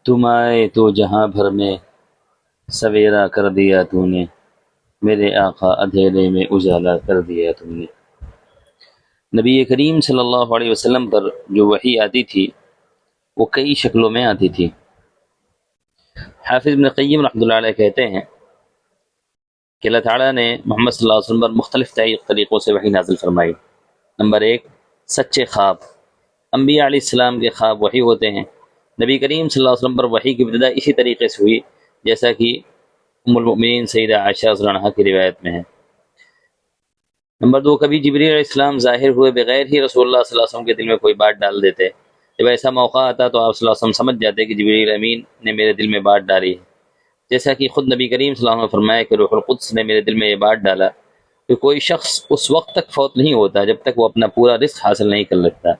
تم آئے تو جہاں بھر میں سویرا کر دیا تو نے، میرے آقا اندھیرے میں اجالا کر دیا تم نے۔ نبی کریم صلی اللہ علیہ وسلم پر جو وحی آتی تھی وہ کئی شکلوں میں آتی تھی۔ حافظ ابن قیم رحمۃ اللہ علیہ کہتے ہیں کہ اللہ تعالیٰ نے محمد صلی اللہ علیہ وسلم پر مختلف طریقوں سے وحی نازل فرمائی۔ نمبر 1، سچے خواب۔ انبیاء علیہ السلام کے خواب وحی ہوتے ہیں۔ نبی کریم صلی اللہ علیہ وسلم پر وحی کی ابتدا اسی طریقے سے ہوئی جیسا کہ ام المؤمنین سیدہ عائشہ رضی اللہ عنہا کی روایت میں ہے۔ نمبر 2، کبھی جبریل علیہ السلام ظاہر ہوئے بغیر ہی رسول اللہ صلی اللہ علیہ وسلم کے دل میں کوئی بات ڈال دیتے۔ جب ایسا موقع آتا تو آپ صلی اللہ علیہ وسلم سمجھ جاتے کہ جبریل امین نے میرے دل میں بات ڈالی ہے، جیسا کہ خود نبی کریم صلی اللہ علیہ وسلم نے فرمایا کہ روح القدس نے میرے دل میں یہ بات ڈالا کہ کوئی شخص اس وقت تک فوت نہیں ہوتا جب تک وہ اپنا پورا رزق حاصل نہیں کر لیتا،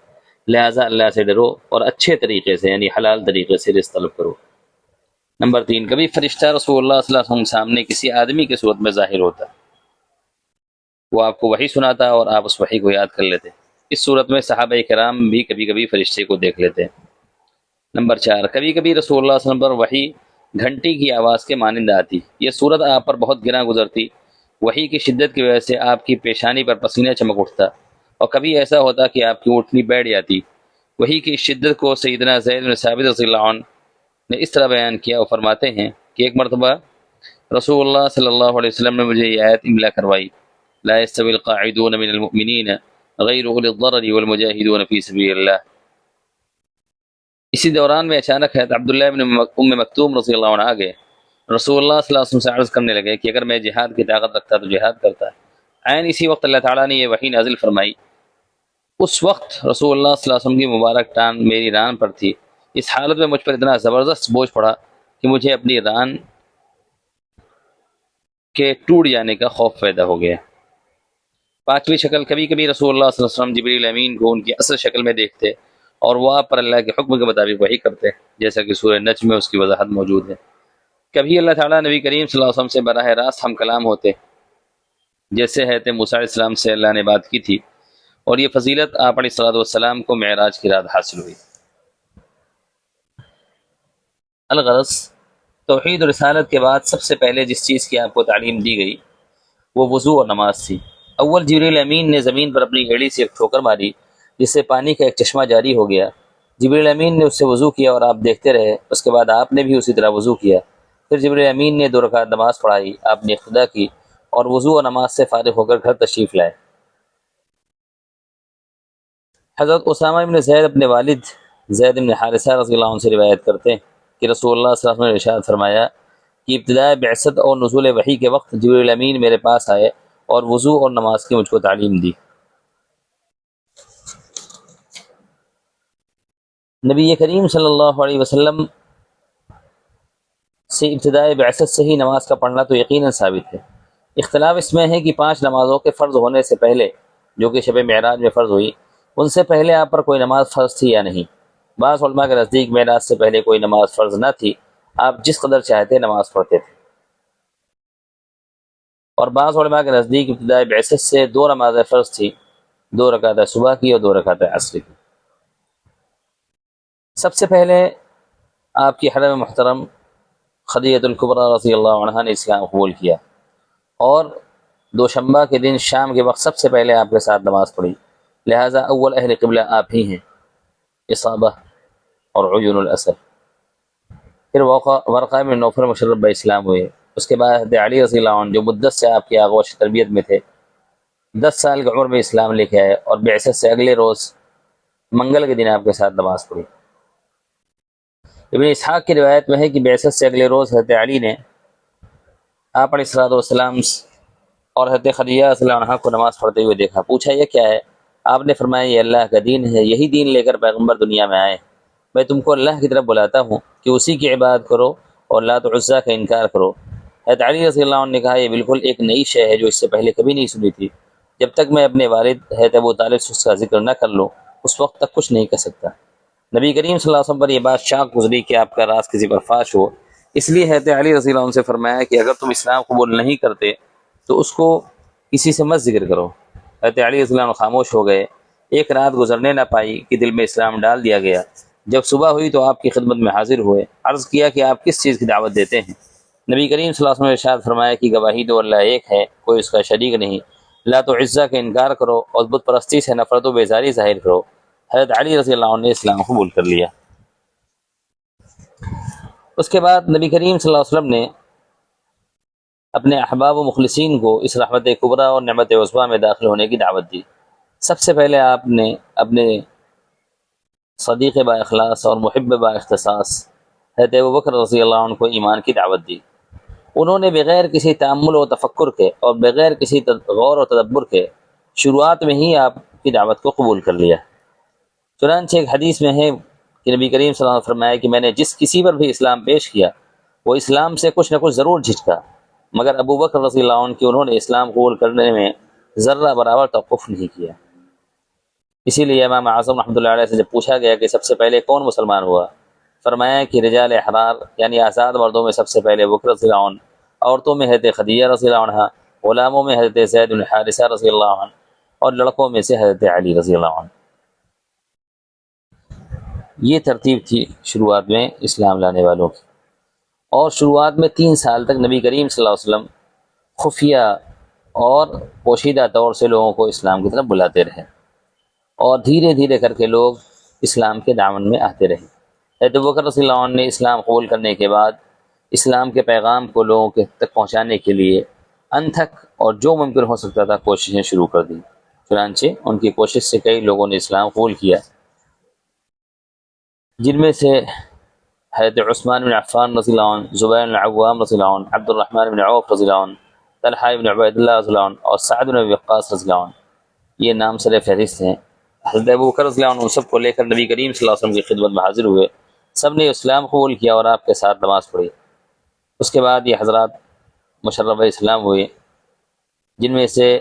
لہٰذا اللہ سے ڈرو اور اچھے طریقے سے یعنی حلال طریقے سے رزق طلب کرو۔ نمبر 3، کبھی فرشتہ رسول اللہ صلی اللہ علیہ وسلم کے سامنے کسی آدمی کی صورت میں ظاہر ہوتا، وہ آپ کو وحی سناتا اور آپ اس وحی کو یاد کر لیتے۔ اس صورت میں صحابہ کرام بھی کبھی کبھی فرشتے کو دیکھ لیتے۔ نمبر 4، کبھی کبھی رسول اللہ صلی اللہ علیہ وسلم پر وحی گھنٹی کی آواز کے مانند آتی، یہ صورت آپ پر بہت گراں گزرتی، وحی کی شدت کی وجہ سے آپ کی پیشانی پر پسینہ چمک اٹھتا، اور کبھی ایسا ہوتا کہ آپ کی اٹھنی بیٹھ جاتی۔ وحی کی شدت کو سیدنا زید بن ثابت رضی اللہ عنہ نے اس طرح بیان کیا، وہ فرماتے ہیں کہ ایک مرتبہ رسول اللہ صلی اللہ علیہ وسلم نے مجھے یہ آیت املا کروائی، لا يستوي القاعدون من المؤمنین غیر اولی الضرر والمجاہدون فی سبیل اللہ۔ اسی دوران میں اچانک حضرت عبداللہ بن ام مکتوم رضی اللہ عنہ آگے رسول اللہ صلی اللہ علیہ وسلم سے عرض کرنے لگے کہ اگر میں جہاد کی طاقت رکھتا تو جہاد کرتا۔ عین اسی وقت اللہ تعالیٰ نے یہ وحی نازل فرمائی۔ اس وقت رسول اللہ صلی اللہ علیہ وسلم کی مبارک ٹانگ میری ران پر تھی۔ اس حالت میں مجھ پر اتنا زبردست بوجھ پڑا کہ مجھے اپنی ران کے ٹوٹ جانے کا خوف پیدا ہو گیا۔ 5ویں شکل، کبھی کبھی رسول اللہ صلی اللہ علیہ وسلم جبریل امین کو ان کی اصل شکل میں دیکھتے اور وہ آپ پر اللہ کے حکم کے مطابق وحی کرتے، جیسا کہ سورہ نجم میں اس کی وضاحت موجود ہے۔ کبھی اللہ تعالیٰ نبی کریم صلی اللہ علیہ وسلم سے براہ راست ہم کلام ہوتے، جیسے حضرت موسیٰ علیہ السلام سے اللہ نے بات کی تھی، اور یہ فضیلت آپ علیہ السلام کو معراج کی رات حاصل ہوئی۔ الغرض، توحید و رسالت کے بعد سب سے پہلے جس چیز کی آپ کو تعلیم دی گئی وہ وضو اور نماز تھی۔ اول جبریل امین نے زمین پر اپنی ایڑی سے ایک ٹھوکر ماری جس سے پانی کا ایک چشمہ جاری ہو گیا۔ جبریل امین نے اس سے وضو کیا اور آپ دیکھتے رہے، اس کے بعد آپ نے بھی اسی طرح وضو کیا۔ پھر جبریل امین نے 2 رکعت نماز پڑھائی، آپ نے اقتدا کی اور وضو اور نماز سے فارغ ہو کر گھر تشریف لائے۔ حضرت اسامہ بن زید اپنے والد زید بن حارثہ رضی اللہ عنہ سے روایت کرتے ہیں کہ رسول اللہ صلی اللہ علیہ وسلم نے ارشاد فرمایا کہ ابتداء بعثت اور نزول وحی کے وقت جبریل امین میرے پاس آئے اور وضو اور نماز کی مجھ کو تعلیم دی۔ نبی کریم صلی اللہ علیہ وسلم سے ابتداء بعثت سے ہی نماز کا پڑھنا تو یقیناً ثابت ہے۔ اختلاف اس میں ہے کہ 5 نمازوں کے فرض ہونے سے پہلے جو کہ شب معراج میں فرض ہوئی، ان سے پہلے آپ پر کوئی نماز فرض تھی یا نہیں۔ بعض علماء کے نزدیک معراج سے پہلے کوئی نماز فرض نہ تھی، آپ جس قدر چاہتے نماز پڑھتے تھے، اور بعض علماء کے نزدیک ابتداء بعثت سے 2 نمازیں فرض تھی، 2 رکعت صبح کی اور 2 رکعت عصر کی۔ سب سے پہلے آپ کی حرم محترم خدیجہ الکبریٰ رضی اللہ عنہا نے اسلام قبول کیا، اور دوشنبہ کے دن شام کے وقت سب سے پہلے آپ کے ساتھ نماز پڑھی، لہٰذا اول اہل قبلہ آپ ہی ہیں، اصابہ اور عیون الاسد۔ پھر ورقہ بن نوفل مشرف بہ اسلام ہوئے۔ اس کے بعد حضرت علی رضی اللہ عنہ جو مدت سے آپ کی آغوش تربیت میں تھے، 10 سال کی عمر میں اسلام لے کے آئے اور بعثت سے اگلے روز منگل کے دن آپ کے ساتھ نماز پڑھی۔ ابن اسحاق کی روایت میں ہے کہ بعثت سے اگلے روز حضرت علی نے آپ علیہ السلام اور حضرت خدیجہ رضی اللہ عنہا کو نماز پڑھتے ہوئے دیکھا۔ پوچھا یہ کیا ہے؟ آپ نے فرمایا یہ اللہ کا دین ہے، یہی دین لے کر پیغمبر دنیا میں آئے۔ میں تم کو اللہ کی طرف بلاتا ہوں کہ اسی کی عبادت کرو اور لات و عزیٰ کا انکار کرو۔ حضرت علی رضی اللہ عنہ نے کہا یہ بالکل ایک نئی شے ہے جو اس سے پہلے کبھی نہیں سنی تھی۔ جب تک میں اپنے والد حضرت ابو طالب سے اس کا ذکر نہ کر لوں اس وقت تک کچھ نہیں کر سکتا۔ نبی کریم صلی اللہ علیہ وسلم پر یہ بات شاق گزری کہ آپ کا راز کسی پر فاش ہو، اس لیے حضرت علی رضی اللہ عنہ سے فرمایا کہ اگر تم اسلام قبول نہیں کرتے تو اس کو کسی سے مت ذکر کرو۔ حضرت علی رضی اللہ عنہ خاموش ہو گئے۔ ایک رات گزرنے نہ پائی کہ دل میں اسلام ڈال دیا گیا۔ جب صبح ہوئی تو آپ کی خدمت میں حاضر ہوئے، عرض کیا کہ آپ کس چیز کی دعوت دیتے ہیں؟ نبی کریم صلی اللہ علیہ وسلم نے ارشاد فرمایا کہ گواہی دو اللہ ایک ہے، کوئی اس کا شریک نہیں، لا تو عزہ کا انکار کرو اور بت پرستی سے نفرت و بیزاری ظاہر کرو۔ حضرت علی رضی اللہ عنہ نے اسلام قبول کر لیا۔ اس کے بعد نبی کریم صلی اللہ علیہ وسلم نے اپنے احباب و مخلصین کو اس رحمت کبریٰ اور نعمت عظمیٰ میں داخل ہونے کی دعوت دی۔ سب سے پہلے آپ نے اپنے صدیق با اخلاص اور محب با اختصاص حضرت ابوبکر رضی اللہ عنہ کو ایمان کی دعوت دی۔ انہوں نے بغیر کسی تأمل و تفکر کے اور بغیر کسی غور و تدبر کے شروعات میں ہی آپ کی دعوت کو قبول کر لیا۔ چنانچہ ایک حدیث میں ہے کہ نبی کریم صلی اللہ علیہ وسلم نے فرمایا کہ میں نے جس کسی پر بھی اسلام پیش کیا وہ اسلام سے کچھ نہ کچھ ضرور جھجکا، مگر ابوبکر رضی اللہ عنہ کی انہوں نے اسلام قبول کرنے میں ذرہ برابر توقف نہیں کیا۔ اسی لیے امام اعظم رحمۃ اللہ علیہ سے جب پوچھا گیا کہ سب سے پہلے کون مسلمان ہوا، فرمایا کہ رجال احرار یعنی آزاد مردوں میں سب سے پہلے ابوبکر رضی اللہ عنہ، عورتوں میں حضرت خدیجہ رضی اللہ عنہ، غلاموں میں حضرت زید بن حارثہ رضی اللہ عنہ، اور لڑکوں میں سے حضرت علی رضی اللہ عنہ۔ یہ ترتیب تھی شروعات میں اسلام لانے والوں کی، اور شروعات میں 3 سال تک نبی کریم صلی اللہ علیہ وسلم خفیہ اور پوشیدہ طور سے لوگوں کو اسلام کی طرف بلاتے رہے، اور دھیرے دھیرے کر کے لوگ اسلام کے دامن میں آتے رہے۔ حضرت ابوبکر رضی اللہ عنہ نے اسلام قبول کرنے کے بعد اسلام کے پیغام کو لوگوں کے تک پہنچانے کے لیے انتھک اور جو ممکن ہو سکتا تھا کوششیں شروع کر دی۔ چنانچہ ان کی کوشش سے کئی لوگوں نے اسلام قبول کیا، جن میں سے حضرت عثمان بن عفان رضی اللہ عنہ، زبیر بن العوام رضی اللہ عنہ، عبد الرحمن بن عوف رضی اللہ عنہ، طلحہ بن عبید اللہ رضی اللہ عنہ اور سعد بن ابی وقاص رضی اللہ عنہ، یہ نام سر فہرست ہیں۔ حضرت ابوبکر رضی اللہ عنہ ان سب کو لے کر نبی کریم صلی اللہ علیہ وسلم کی خدمت میں حاضر ہوئے، سب نے اسلام قبول کیا اور آپ کے ساتھ نماز پڑھی۔ اس کے بعد یہ حضرات مشرف اسلام ہوئے، جن میں سے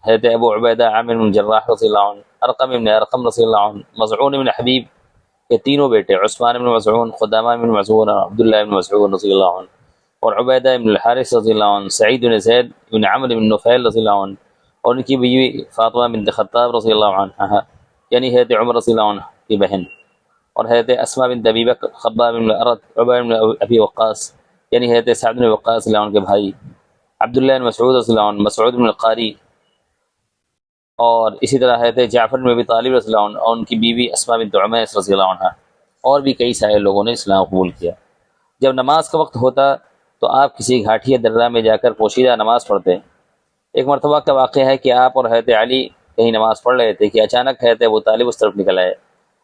حضرت ابو عبیدہ عامر بن جراح رضی اللہ عنہ، ارقم بن ارقم رضی اللہ عنہ، مظعون بن حبیب کے تینوں بیٹے عثمان بن مظعون، قدامہ بن مظعون اور عبداللہ بن مظعون رضی اللہ عنہ، اور عبیدہ بن الحارث رضی اللہ عنہ، سعید بن زید بن عمرو بن نفیل رضی اللہ عنہ، اور ان کی بیوی فاطمہ بنت خطاب رضی اللہ عنہ یعنی حضرت عمر رضی اللہ عنہ کی بہن، اور حضرت اسماء بنت ابی بکر، خباب بن الارت، عبید بن ابی وقاص یعنی حضرت سعد بن وقاص رضی اللہ عنہ کے بھائی، عبداللہ بن مسعود رضی اللہ عنہ، مسعود بن القاری، اور اسی طرح حضرت جعفر بن ابی طالب رضی اللہ عنہ اور ان کی بیوی اسماء بنت عمیس رضی اللہ عنہ، اور بھی کئی سارے لوگوں نے اسلام قبول کیا۔ جب نماز کا وقت ہوتا تو آپ کسی گھاٹی یا درہ میں جا کر پوشیدہ نماز پڑھتے۔ ایک مرتبہ کا واقعہ ہے کہ آپ اور حضرت علی کہیں نماز پڑھ رہے تھے کہ اچانک حضرت ابو طالب اس طرف نکل آئے۔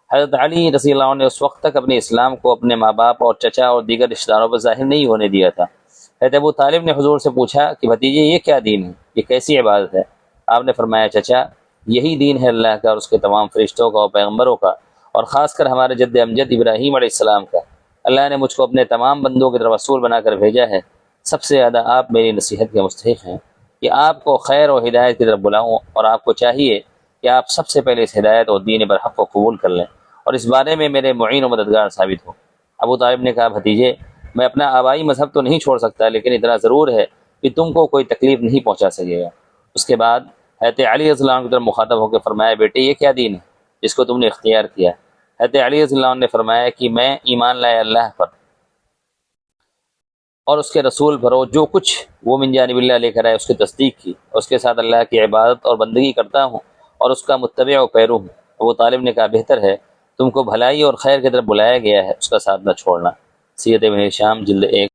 حضرت علی رضی اللہ عنہ نے اس وقت تک اپنے اسلام کو اپنے ماں باپ اور چچا اور دیگر رشتہ داروں پر ظاہر نہیں ہونے دیا تھا۔ حضرت ابو طالب نے حضور سے پوچھا کہ بھتیجے یہ کیا دین ہے، یہ کیسی عبادت ہے؟ آپ نے فرمایا چچا یہی دین ہے اللہ کا اور اس کے تمام فرشتوں کا اور پیغمبروں کا، اور خاص کر ہمارے جد امجد ابراہیم علیہ السلام کا۔ اللہ نے مجھ کو اپنے تمام بندوں کی طرف رسول بنا کر بھیجا ہے، سب سے زیادہ آپ میری نصیحت کے مستحق ہیں کہ آپ کو خیر و ہدایت کی طرف بلاؤں، اور آپ کو چاہیے کہ آپ سب سے پہلے اس ہدایت اور دین برحق کو قبول کر لیں اور اس بارے میں میرے معین و مددگار ثابت ہوں۔ ابو طالب نے کہا بھتیجے میں اپنا آبائی مذہب تو نہیں چھوڑ سکتا، لیکن اتنا ضرور ہے کہ تم کو کوئی تکلیف نہیں پہنچا سکے گا۔ اس کے بعد حضرت علی رضی اللہ عنہ کی طرف مخاطب ہو کے فرمایا بیٹے یہ کیا دین ہے جس کو تم نے اختیار کیا؟ حضرت علی رضی اللہ عنہ نے فرمایا کہ میں ایمان لائے اللہ پر اور اس کے رسول پر، اور جو کچھ وہ من جانب اللہ لے کر آئے اس کی تصدیق کی، اور اس کے ساتھ اللہ کی عبادت اور بندگی کرتا ہوں اور اس کا متبع و پیرو ہوں۔ ابو طالب نے کہا بہتر ہے، تم کو بھلائی اور خیر کی طرف بلایا گیا ہے، اس کا ساتھ نہ چھوڑنا۔ سیرت ابن ہشام جلد 1